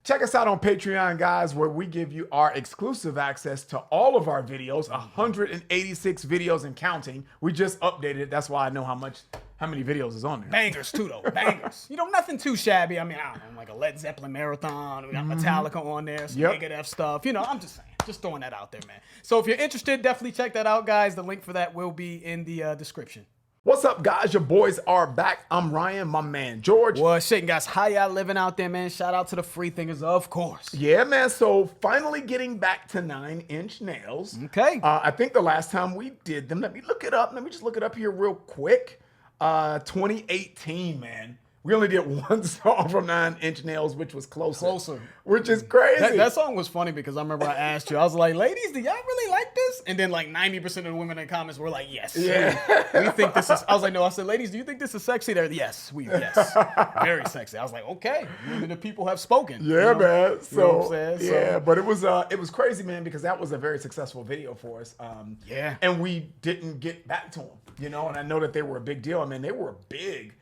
Check us out on Patreon, guys, where we give you our exclusive access to all of our videos, 186 videos and counting. We just updated it. That's why I know how many videos is on there. Bangers too, though. Bangers. You know, nothing too shabby. I mean, I don't know, like a Led Zeppelin marathon. We got Metallica on there, some Megadeth stuff. You know, I'm just saying. Just throwing that out there, man. So if you're interested, definitely check that out, guys. The link for that will be in the description. What's up, guys? Your boys are back. I'm Ryan, my man, George. What's shaking, guys? How y'all living out there, man? Shout out to the free thinkers, of course. Yeah, man. So finally getting back to 9-inch nails. Okay. I think the last time we did them, let me look it up. Let me just look it up here real quick. 2018, man. We only did one song from 9-inch nails, which was Closer. Which is crazy. That song was funny because I remember I asked you, I was like, ladies, do y'all really like this? And then like 90% of the women in the comments were like, yes. Yeah. We think this is, I was like, no, I said, ladies, do you think this is sexy? They're, yes. Very sexy. I was like, okay, the people have spoken. Yeah, man. So, you know what I'm saying? yeah, but it was crazy, man, because that was a very successful video for us. Yeah. And we didn't get back to them, you know, and I know that they were a big deal. I mean, they were a big,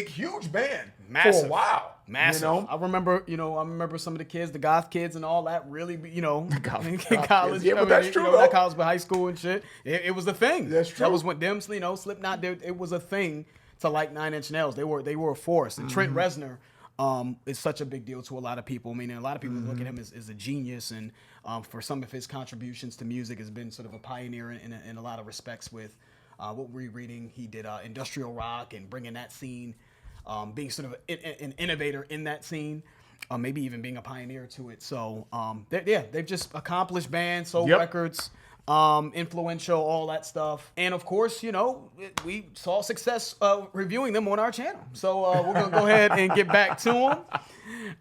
huge band Massive. for a while. Massive. You know? I remember some of the kids, the goth kids and all that really, you know, in goth college. kids. Yeah, but that's true, You know, though. not college, but high school and shit. It was a thing. That's true. That was when them, you know, Slipknot, it was a thing to like 9-inch nails. They were a force. And Trent Reznor is such a big deal to a lot of people. I mean, a lot of people look at him as a genius, and for some of his contributions to music has been sort of a pioneer in a lot of respects with what we're reading. He did industrial rock and bringing that scene, being sort of an innovator in that scene, maybe even being a pioneer to it. So they've just accomplished band, sold records, influential, all that stuff. And of course, you know, we saw success reviewing them on our channel. So we're gonna go ahead and get back to them.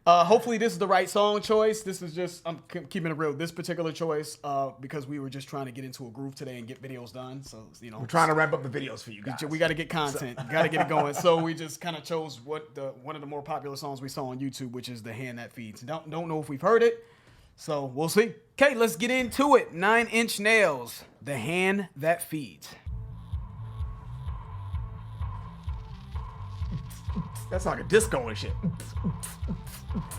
Hopefully this is the right song choice. This is just, I'm keeping it real, this particular choice, because we were just trying to get into a groove today and get videos done. So, you know, We're trying to ramp up the videos for you guys. we got to get content. Got to get it going. So we just kind of chose one of the more popular songs we saw on YouTube, which is The Hand That Feeds. Don't know if we've heard it, so we'll see. Okay, let's get into it. 9-inch Nails, The Hand That Feeds. That's like a disco and shit.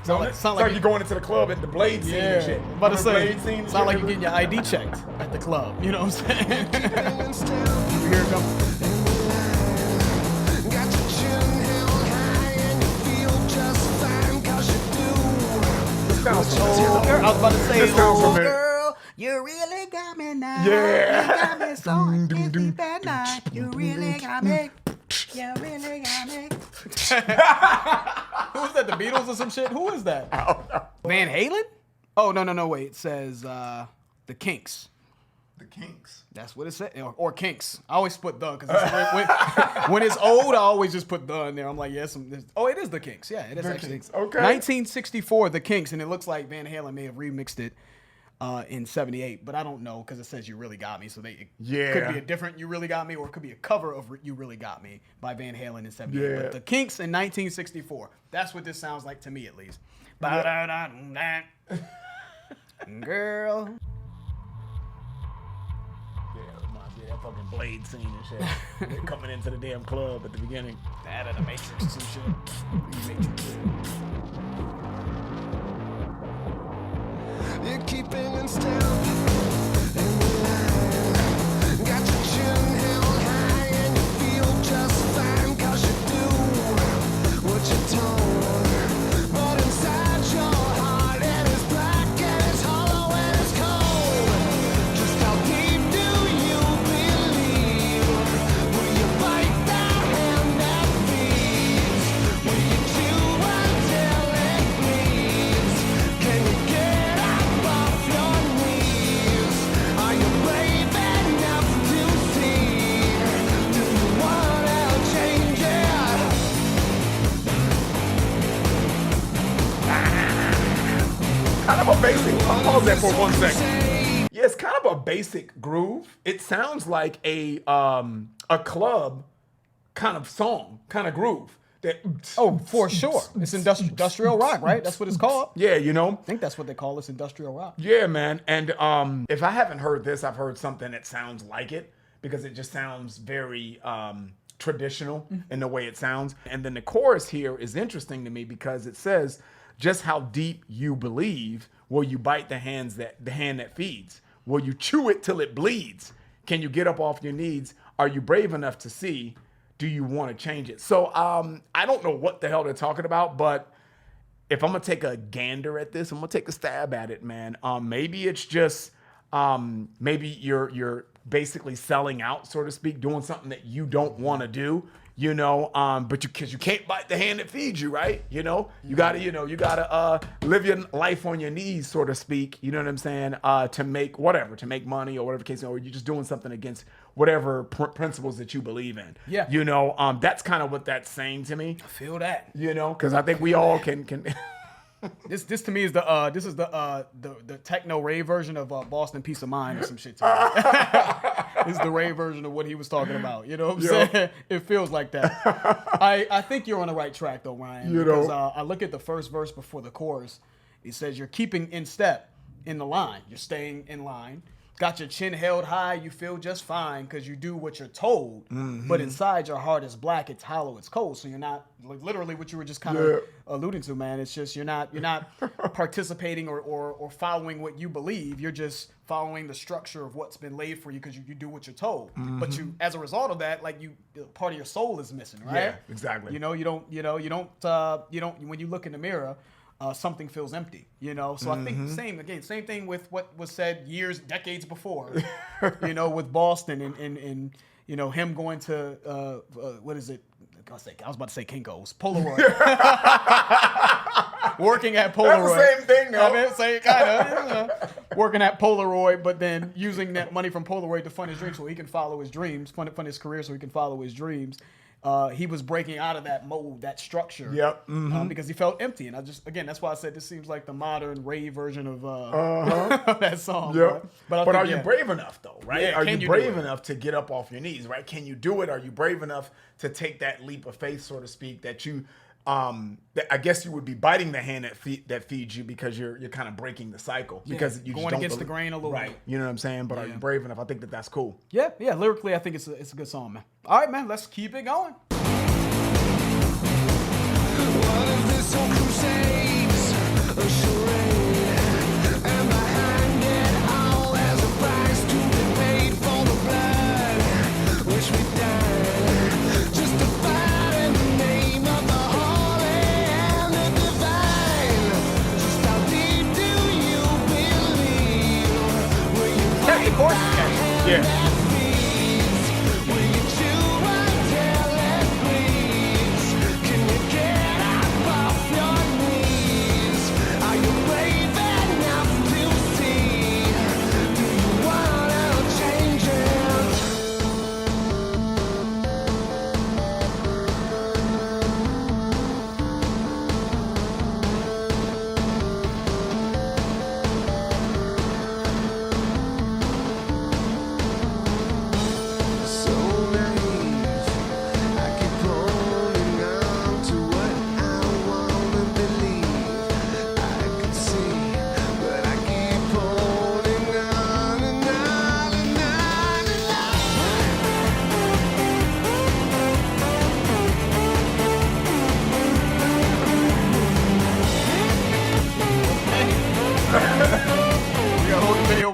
Sound like you're going into the club at the Blade scene and shit. I'm about to say, Blade scene. sound like you're getting your ID checked at the club. You know what I'm saying? Here it comes. I was about to say, oh, girl, you really got me now. Yeah. You got me so kissy that night. You really got me. You really got me. Who is that? The Beatles or some shit? Who is that? I don't know. Van Halen? Oh, no, wait. It says the Kinks. The Kinks. That's what it said. Or Kinks. I always put the, because when it's old, I always just put the in there. I'm like, yes. It is the Kinks. Yeah, it is The actually. Kinks. Okay. 1964, the Kinks, and it looks like Van Halen may have remixed it in 78, but I don't know because it says You Really Got Me. So it could be a different You Really Got Me, or it could be a cover of You Really Got Me by Van Halen in 78. Yeah. But the Kinks in 1964. That's what this sounds like to me, at least. Girl. That fucking Blade scene and shit. They're coming into the damn club at the beginning. That and the Matrix and some shit. You're keeping in step in the line. Got your chin held high and you feel just fine, 'cause you do what you're told. But inside your heart it is black and it's hollow and it's cold. Just how deep do you believe? Will you bite that hand that feeds? Will you chew until it bleeds? Can you get up off your knees? Are you brave enough to see? Do you wanna change it? Kind of a basic. I'll pause that for 1 second. Yeah, it's kind of a basic groove. It sounds like a club kind of song, kind of groove. That Oh, for sure. It's industrial rock, right? That's what it's called. yeah, you know. I think that's what they call this, industrial rock. Yeah, man. And if I haven't heard this, I've heard something that sounds like it, because it just sounds very traditional in the way it sounds. And then the chorus here is interesting to me because it says, just how deep you believe. Will you bite the hand that feeds? Will you chew it till it bleeds? Can you get up off your knees? Are you brave enough to see? Do you want to change it? So I don't know what the hell they're talking about, but if I'm gonna take a gander at this, I'm gonna take a stab at it, man. Maybe it's just maybe you're basically selling out, so to speak, doing something that you don't want to do, you know. But because you can't bite the hand that feeds you, right? You know, you gotta live your life on your knees, so to speak. You know what I'm saying? To make money or whatever case, or you're just doing something against whatever principles that you believe in. Yeah. You know, that's kind of what that's saying to me. I feel that. You know, because I think we all can. This to me is the techno rave version of Boston Peace of Mind or some shit. To me. This is the rave version of what he was talking about. You know what I'm saying? It feels like that. I think you're on the right track though, Ryan. You because know. I look at the first verse before the chorus. He says you're keeping in step in the line. You're staying in line. Got your chin held high, you feel just fine because you do what you're told. Mm-hmm. But inside your heart is black, it's hollow, it's cold. So you're not like literally what you were just kind of alluding to, man. It's just you're not participating or following what you believe. You're just following the structure of what's been laid for you because you do what you're told. Mm-hmm. But you, as a result of that, like part of your soul is missing, right? Yeah, exactly. You don't when you look in the mirror. Something feels empty, you know? So I think same thing with what was said decades before, you know, with Boston and you know, him going to, what is it? I was about to say Kinko's, Polaroid. Working at Polaroid. That's the same thing, though. I mean, same kind of. Working at Polaroid, but then using that money from Polaroid to fund his dreams so he can follow his dreams, fund his career so he can follow his dreams. He was breaking out of that mold, that structure. Yep. Mm-hmm. Because he felt empty. And that's why I said this seems like the modern rave version of that song. Yep. But are you brave enough, though, right? Yeah, are can you you brave do it? enough to get up off your knees, right? Can you do it? Are you brave enough to take that leap of faith, so to speak, that you, that I guess you would be biting the hand that feeds you because you're kind of breaking the cycle because you going just don't against the grain a little right. bit. You know what I'm saying? But are you brave enough? I think that's cool. Yeah. Lyrically, I think it's a good song, man. All right, man. Let's keep it going. What if this whole crusade's a charade? And behind it all there's a price to be paid for the blood which we died just to fight in the name of the holy and the divine. Just how deep do you believe? Will you Take the chorus again. Yeah.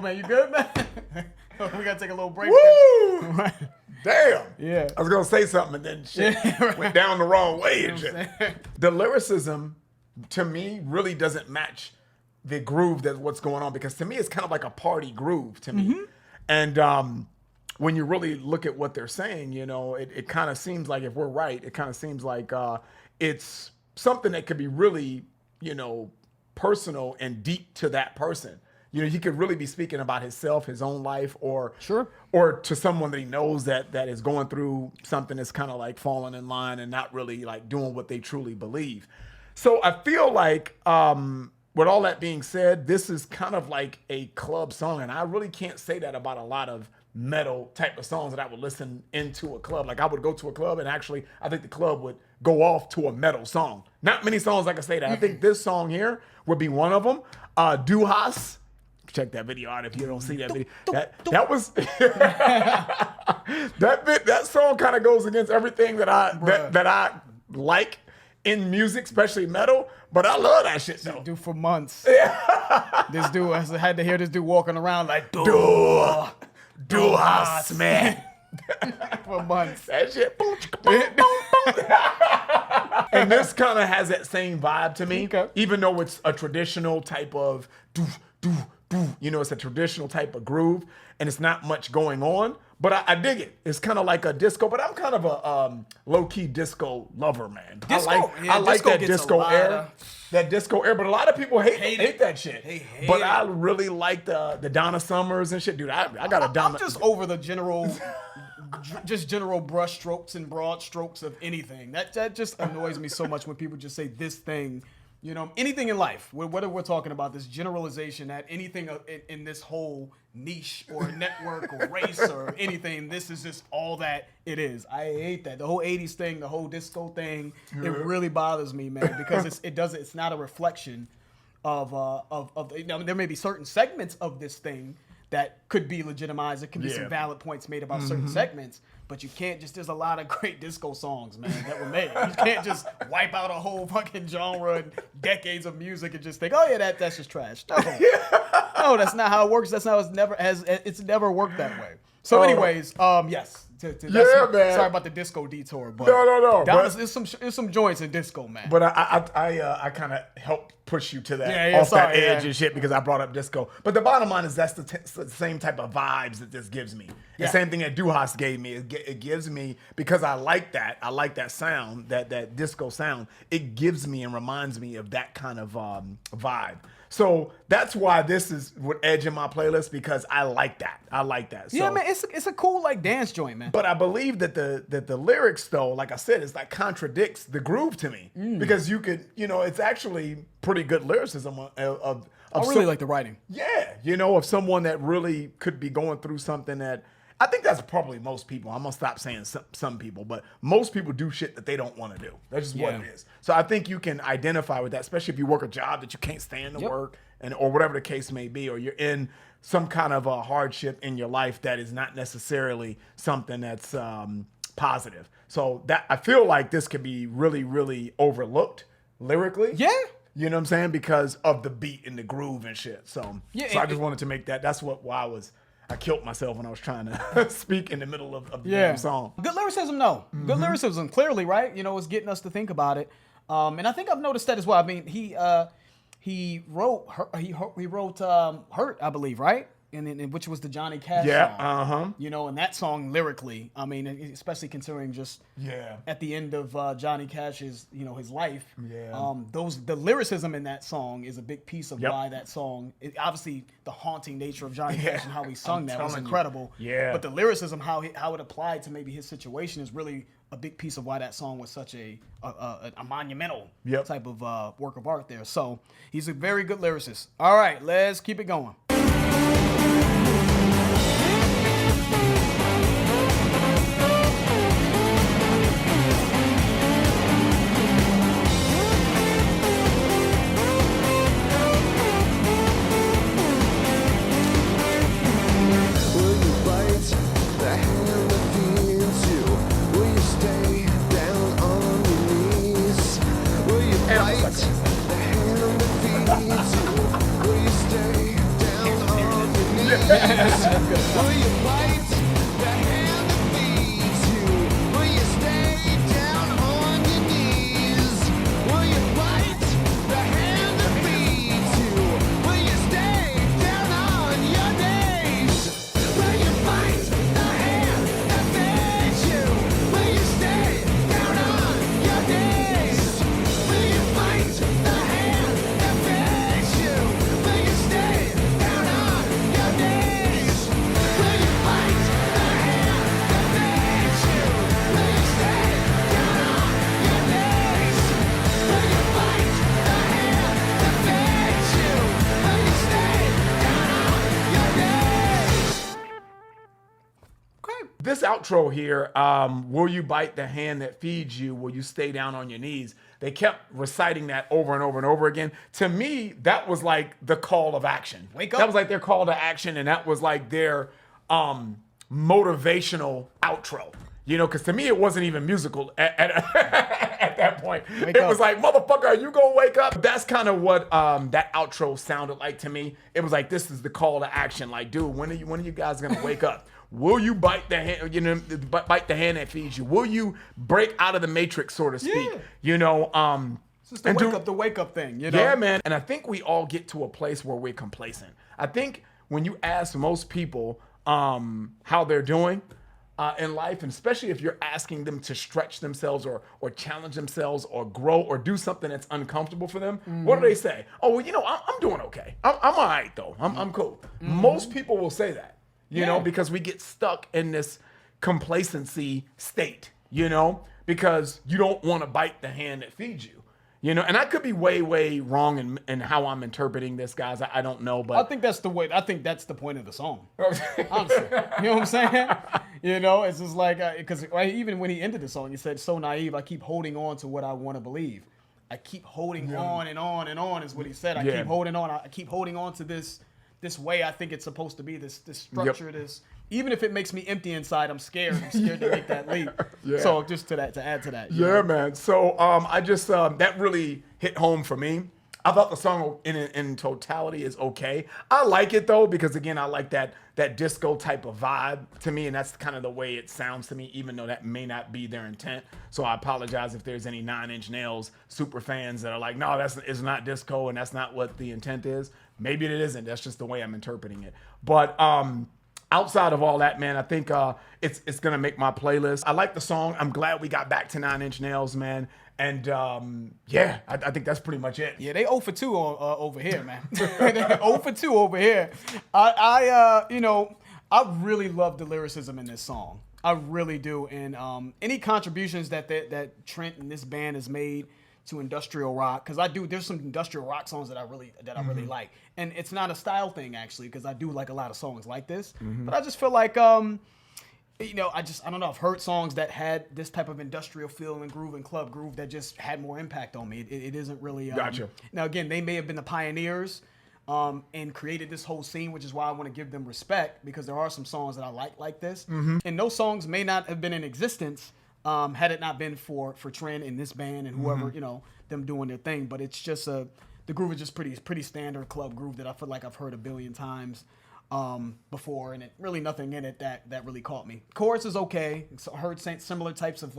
Man, you good, man? We gotta take a little break. Woo! Right. Damn. Yeah. I was gonna say something and then shit went down the wrong way and shit. The lyricism to me really doesn't match the groove that's what's going on because to me it's kind of like a party groove to me. And when you really look at what they're saying, you know, it kind of seems like if we're right, it kind of seems like it's something that could be really, you know, personal and deep to that person. You know, he could really be speaking about himself, his own life, or to someone that he knows that is going through something that's kind of like falling in line and not really like doing what they truly believe. So I feel like, with all that being said, this is kind of like a club song, and I really can't say that about a lot of metal type of songs that I would listen into a club. Like I would go to a club, and actually, I think the club would go off to a metal song. Not many songs I can say that. I think this song here would be one of them. Duhas. Check that video out if you don't see that video. That was that song kind of goes against everything that I like in music, especially metal. But I love that shit though. Dude, for months. This dude, I had to hear this dude walking around like, Do us, man. for months. That shit. Boom, chicka, boom, boom, boom. And this kind of has that same vibe to me, Okay. even though it's a traditional type of do, do, do. You know, it's a traditional type of groove, and it's not much going on. But I dig it. It's kind of like a disco, but I'm kind of a low-key disco lover, man. Disco? I like Disco that gets a disco lot era. of- That disco era, but a lot of people hate it. that shit. They hate but it. I really like the Donna Summers and shit, dude. I got a Donna. I'm just over the general, just general brush strokes and broad strokes of anything. That just annoys me so much when people just say this thing. You know, anything in life, whether we're talking about this generalization that anything in this whole niche or network or race or anything, this is just all that it is. I hate that. The whole 80s thing, the whole disco thing, it really bothers me, man, because it's not a reflection of now, there may be certain segments of this thing that could be legitimized. There can be some valid points made about certain segments, but you can't just, there's a lot of great disco songs, man, that were made. You can't just wipe out a whole fucking genre and decades of music and just think, oh yeah, that's just trash. No. No, that's not how it works. That's how it's never worked that way. So anyways, yes. Man. Sorry about the disco detour, but No. There's some joints in disco, man. But I kind of helped push you to that that edge and shit because I brought up disco. But the bottom line is that's the same type of vibes that this gives me. The same thing that Duhas gave me. It gives me, because I like that. I like that sound, that disco sound. It gives me and reminds me of that kind of vibe. So that's why this is with Edge in my playlist, because I like that. So, yeah, man, it's a cool like dance joint, man. but I believe that the lyrics, though, like I said, is like contradicts the groove to me, because you could, it's actually pretty good lyricism of I really like the writing. yeah, of someone that really could be going through something that I think that's probably most people. I'm gonna stop saying some people, but most people do shit that they don't want to do. That's just what it is. So I think you can identify with that, especially if you work a job that you can't stand to work, or whatever the case may be, or you're in some kind of a hardship in your life that is not necessarily something that's positive. So that I feel like this could be really, really overlooked lyrically. Yeah. You know what I'm saying? Because of the beat and the groove and shit. So, Yeah, I just wanted to make that. That's why I killed myself when I was trying to speak in the middle of the damn song. Good lyricism, no. Good lyricism, clearly, right? It's getting us to think about it. And I think I've noticed that as well. I mean, he wrote Hurt, I believe, right? And which was the Johnny Cash song. And that song lyrically, I mean, especially considering just at the end of Johnny Cash's, his life. The lyricism in that song is a big piece of why that song. Obviously, the haunting nature of Johnny Cash and how he sung that was incredible. But the lyricism, how it applied to maybe his situation, is really a big piece of why that song was such a monumental type of work of art there. So he's a very good lyricist. All right, let's keep it going. Will you bite the hand that feeds you? Will you stay down on your knees? Will you bite the hand that feeds you? Will you stay down on your knees? Will you bite the hand that feeds you? Will you stay down on your knees? Will you bite the hand that feeds you? Will you stay down on your knees? Will you bite the hand that feeds you? Will you stay down on your knees? Will you bite the hand that feeds you? Will you stay down on your knees? Will you bite the hand that feeds you? Will you stay down on your knees? Will you bite the hand that feeds you? Will you stay down on your knees? This outro here, will you bite the hand that feeds you? Will you stay down on your knees? They kept reciting that over and over and over again. To me, that was like the call of action. Wake up. That was like their call to action, and that was like their motivational outro. Because to me, it wasn't even musical at that point. Wake It up. was like, motherfucker, are you gonna wake up? That's kind of what that outro sounded like to me. It was like, this is the call to action. Like, dude, when are you guys gonna wake up? Will you bite the hand? Bite the hand that feeds you. Will you break out of the matrix, so to speak? Yeah. It's just the wake up thing, you know? Yeah, man. And I think we all get to a place where we're complacent. I think when you ask most people how they're doing in life, and especially if you're asking them to stretch themselves or challenge themselves or grow or do something that's uncomfortable for them, what do they say? Oh, well, I'm doing okay. I'm all right, though. I'm cool. Most people will say that, you know, because we get stuck in this complacency state, you know, because you don't want to bite the hand that feeds you. You know, and I could be way, way wrong in how I'm interpreting this, guys. I don't know, but I think that's the way. I think that's the point of the song. Honestly, you know what I'm saying? You know, it's just like because even when he ended the song, he said, "So naive, I keep holding on to what I want to believe. I keep holding on and on and on," is what he said. I keep holding on. I keep holding on to this way I think it's supposed to be. This structure. This. Even if it makes me empty inside, I'm scared. I'm scared to make that leap. So just to add to that. Yeah, man. So I just that really hit home for me. I thought the song in totality is okay. I like it though because again, I like that disco type of vibe to me, and that's kind of the way it sounds to me, even though that may not be their intent. So I apologize if there's any 9 Inch Nails super fans that are like, no, it's not disco, and that's not what the intent is. Maybe it isn't. That's just the way I'm interpreting it. But outside of all that, man, I think it's gonna make my playlist. I like the song. I'm glad we got back to 9 Inch Nails, man. And yeah, I think that's pretty much it. Yeah, they 0 for 2 over here, man. They 0 for 2 over here. I really love the lyricism in this song. I really do. And any contributions that Trent and this band has made to industrial rock, because there's some industrial rock songs that I really like, and it's not a style thing actually, because I do like a lot of songs like this, but I just feel like I don't know, I've heard songs that had this type of industrial feel and groove and club groove that just had more impact on me. It isn't really Gotcha. Now again, they may have been the pioneers and created this whole scene, which is why I want to give them respect, because there are some songs that I like this, and those songs may not have been in existence had it not been for Trent and this band and whoever, them doing their thing. But it's just the groove is just pretty standard club groove that I feel like I've heard a billion times before, and it really nothing in it that really caught me. Chorus is okay. I heard similar types of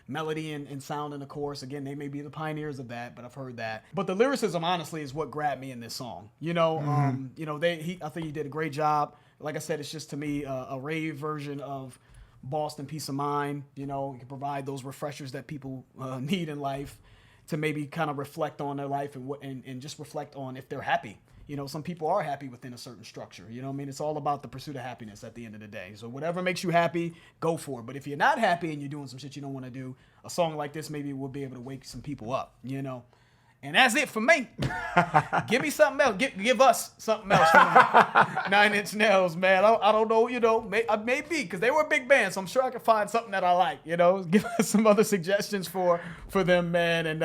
melody and sound in the chorus. Again, they may be the pioneers of that, but I've heard that. But the lyricism, honestly, is what grabbed me in this song. I think he did a great job. Like I said, it's just to me a rave version of Boston Peace of Mind. You can provide those refreshers that people need in life to maybe kind of reflect on their life and just reflect on if they're happy. Some people are happy within a certain structure. It's all about the pursuit of happiness at the end of the day. So whatever makes you happy, go for it. But if you're not happy and you're doing some shit you don't want to do, a song like this maybe will be able to wake some people up, And that's it for me. Give me something else. Give us something else from 9 Inch Nails, man. I don't know, maybe, because they were a big band, so I'm sure I can find something that I like, Give us some other suggestions for them, man. And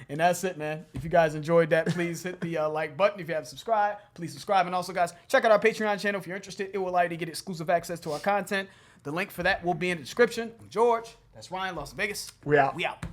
that's it, man. If you guys enjoyed that, please hit the like button. If you haven't subscribed, please subscribe. And also, guys, check out our Patreon channel if you're interested. It will allow you to get exclusive access to our content. The link for that will be in the description. I'm George. That's Ryan, Las Vegas. We out.